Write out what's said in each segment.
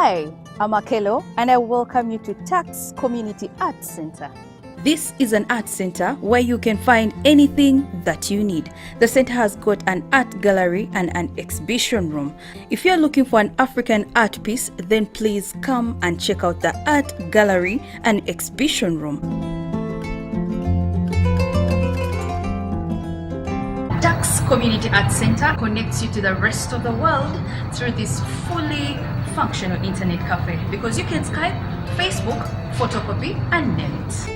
Hi, I'm Akelo and I welcome you to TAKS Community Arts Center. This is an art center where you can find anything that you need. The center has got an art gallery and an exhibition room. If you're looking for an African art piece, then please come and check out the art gallery and exhibition room. TAKS Community Arts Center connects you to the rest of the world through this fully functional internet cafe, because you can Skype, Facebook, photocopy and name it.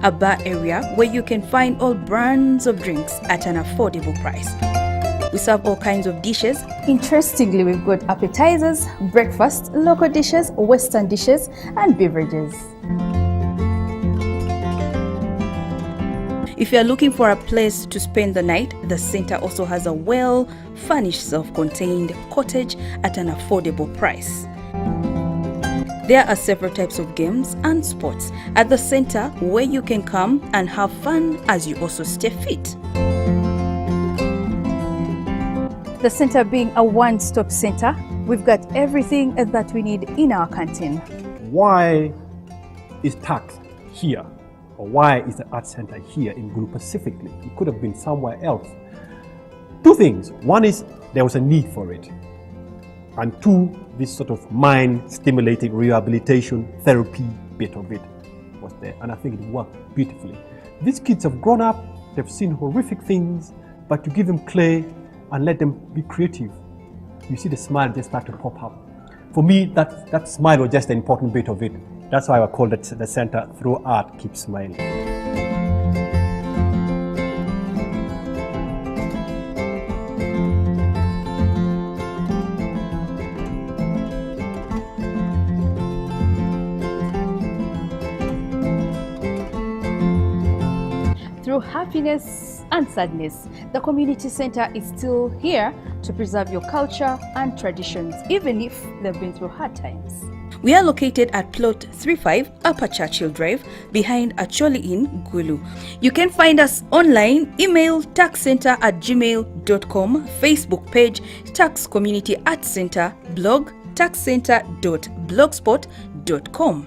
A bar area where you can find all brands of drinks at an affordable price. We serve all kinds of dishes. Interestingly, we've got appetizers, breakfast, local dishes, Western dishes and beverages. If you're looking for a place to spend the night, the center also has a well-furnished self-contained cottage at an affordable price. There are several types of games and sports at the center where you can come and have fun as you also stay fit. The center being a one-stop center, we've got everything that we need in our canteen. Why is TAKS here? Or why is the art center here in Gulu specifically? It could have been somewhere else. Two things. One is there was a need for it. And two, this sort of mind-stimulating rehabilitation therapy bit of it was there. And I think it worked beautifully. These kids have grown up, they've seen horrific things, but you give them clay and let them be creative. You see the smile just start to pop up. For me, that smile was just an important bit of it. That's why I call it the center, through art, keep smiling. Through happiness and sadness, the community center is still here to preserve your culture and traditions, even if they've been through hard times. We are located at plot 35 Upper Churchill Drive behind Acholi Inn, Gulu. You can find us online, email takscenter@gmail.com, Facebook page TAKS Community Arts Center, blog takscenter.blogspot.com.